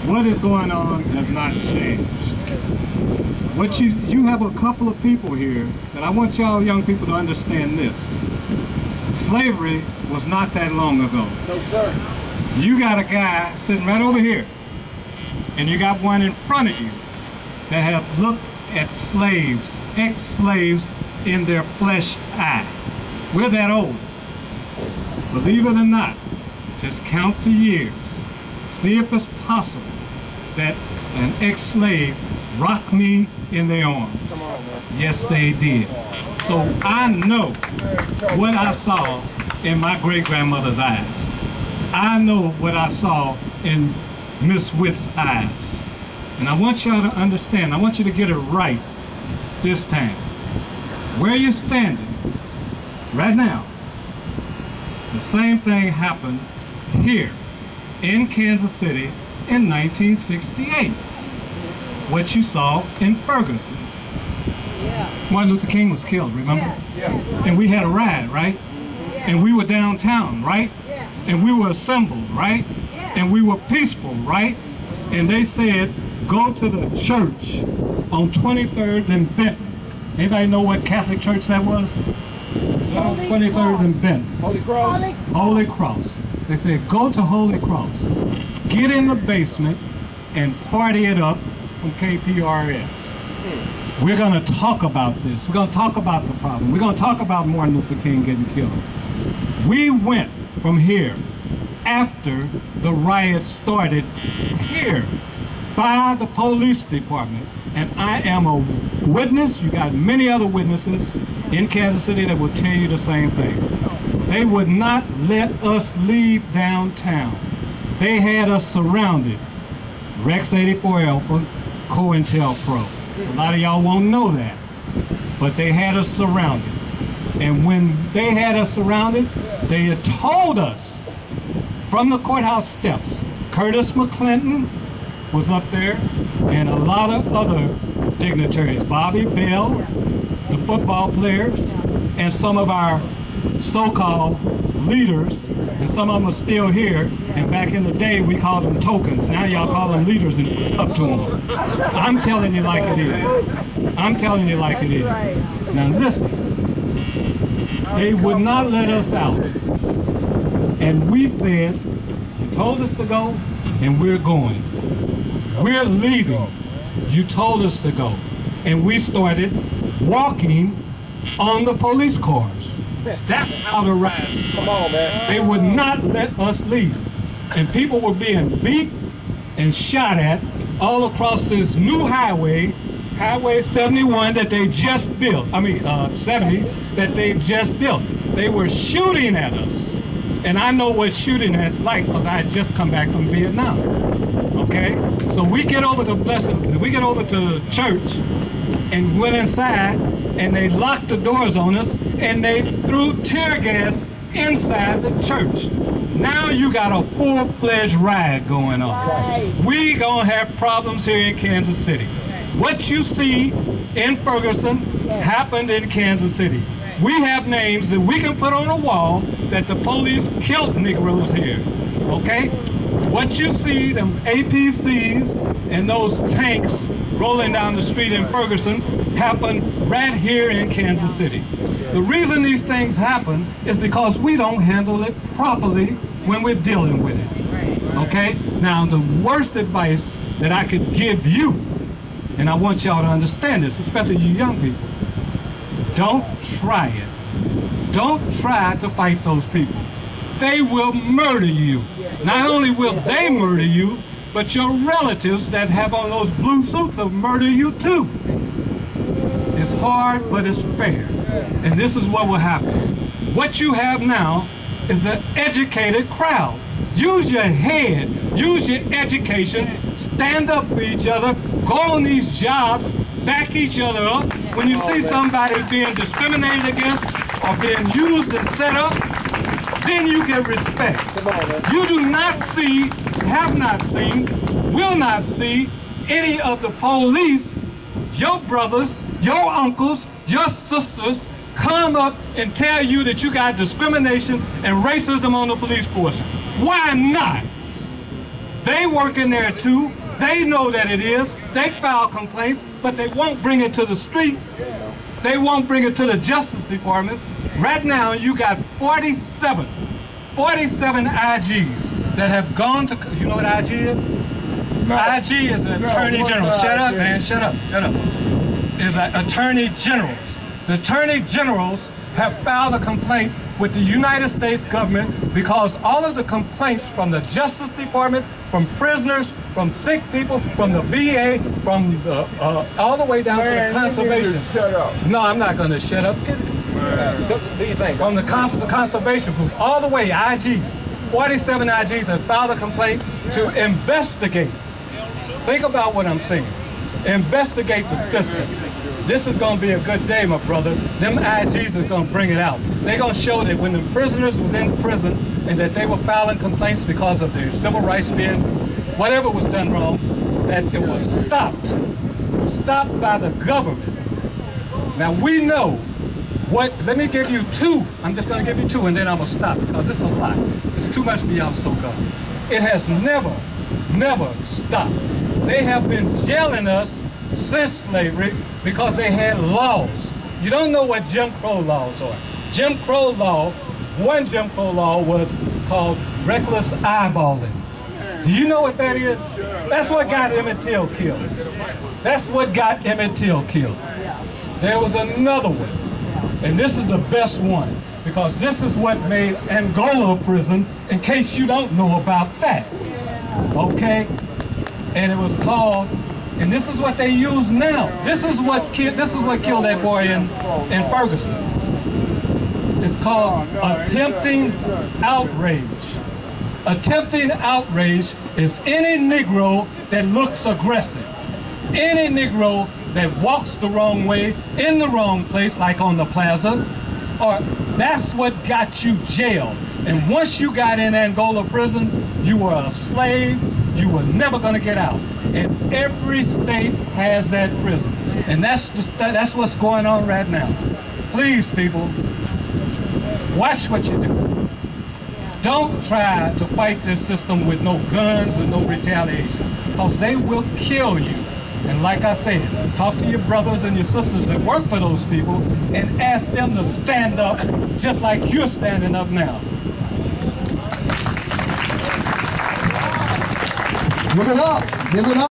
What is going on has not changed. What you have a couple of people here that I want y'all young people to understand this. Slavery was not that long ago. No, sir. You got a guy sitting right over here, and you got one in front of you that have looked at slaves, ex-slaves, in their flesh eye. We're that old. Believe it or not, just count the years. See if it's possible that an ex-slave rocked me in their arms. Come on, man. Yes, they did. So I know what I saw in my great-grandmother's eyes. I know what I saw in Miss Witt's eyes. And I want y'all to understand, I want you to get it right this time. Where you're standing right now, the same thing happened here in Kansas City in 1968. What you saw in Ferguson. Yeah. Martin Luther King was killed, remember? Yes. And we had a ride, right? Yeah. And we were downtown, right? Yeah. And we were assembled, right? Yeah. And we were peaceful, right? And they said, go to the church on 23rd and Benton. Anybody know what Catholic church that was? 23rd and Benton. Holy Cross. Holy Cross. They said, go to Holy Cross, get in the basement, and party it up from KPRS. We're going to talk about this. We're going to talk about the problem. We're going to talk about Martin Luther King getting killed. We went from here after the riot started here by the police department. And I am a witness. You got many other witnesses in Kansas City that will tell you the same thing. They would not let us leave downtown. They had us surrounded. Rex 84 Alpha, COINTELPRO. A lot of y'all won't know that. But they had us surrounded. And when they had us surrounded, they had told us from the courthouse steps, Curtis McClinton was up there, and a lot of other dignitaries, Bobby Bell, the football players, and some of our so-called leaders, and some of them are still here, and back in the day we called them tokens. Now y'all call them leaders and up to them. I'm telling you like it is. I'm telling you like it is. Now listen, they would not let us out. And we said, you told us to go, and we're going. We're leaving. You told us to go. And we started walking on the police cars. That's how the riots. Come on, man. They would not let us leave. And people were being beat and shot at all across this new highway, Highway 71 that they just built. 70 that they just built. They were shooting at us. And I know what shooting is like because I had just come back from Vietnam. Okay? So we get over to we get over to the church and went inside, and they locked the doors on us, and they threw tear gas inside the church. Now you got a full-fledged riot going on. Right. We gonna have problems here in Kansas City. What you see in Ferguson happened in Kansas City. We have names that we can put on a wall that the police killed Negroes here, okay? What you see, them APCs and those tanks rolling down the street in Ferguson happened right here in Kansas City. The reason these things happen is because we don't handle it properly when we're dealing with it, okay? Now, the worst advice that I could give you, and I want y'all to understand this, especially you young people, don't try it. Don't try to fight those people. They will murder you. Not only will they murder you, but your relatives that have on those blue suits will murder you too. It's hard, but it's fair. And this is what will happen. What you have now is an educated crowd. Use your head, use your education, stand up for each other, go on these jobs, back each other up. When you see somebody being discriminated against or being used and set up, then you get respect. You do not see, have not seen, will not see any of the police, your brothers, your uncles, your sisters, come up and tell you that you got discrimination and racism on the police force. Why not? They work in there too. They know that it is. They file complaints, but they won't bring it to the street. They won't bring it to the Justice Department. Right now, you got 47 IGs that have gone to, you know what IG is? No. IG is the Attorney General. Shut up, man, shut up. Is Attorney Generals. The Attorney Generals have filed a complaint with the United States government because all of the complaints from the Justice Department, from prisoners, from sick people, from the VA, from all the way down to the conservation. Shut up. No, I'm not going to shut up. What do you think? From the conservation group, all the way, IGs, 47 IGs have filed a complaint to investigate. Think about what I'm saying. Investigate the system. This is going to be a good day, my brother. Them IGs is going to bring it out. They're going to show that when the prisoners was in prison and that they were filing complaints because of their civil rights being, whatever was done wrong, that it was stopped by the government. Now we know what, let me give you two. I'm just going to give you two and then I'm going to stop because it's a lot. It's too much beyond so gone. It has never stopped. They have been jailing us since slavery because they had laws. You don't know what Jim Crow laws are. Jim Crow law, one Jim Crow law was called reckless eyeballing. Do you know what that is? That's what got Emmett Till killed. That's what got Emmett Till killed. There was another one, and this is the best one because this is what made Angola prison, in case you don't know about that. Okay? And it was called, and this is what they use now. This is what killed that boy in Ferguson. It's called attempting outrage. Attempting outrage is any Negro that looks aggressive. Any Negro that walks the wrong way, in the wrong place, like on the plaza, or that's what got you jailed. And once you got in Angola prison, you were a slave. You were never going to get out. And every state has that prison. And that's what's going on right now. Please, people, watch what you do. Don't try to fight this system with no guns and no retaliation, because they will kill you. And like I said, talk to your brothers and your sisters that work for those people and ask them to stand up just like you're standing up now. Give it up. Give it up.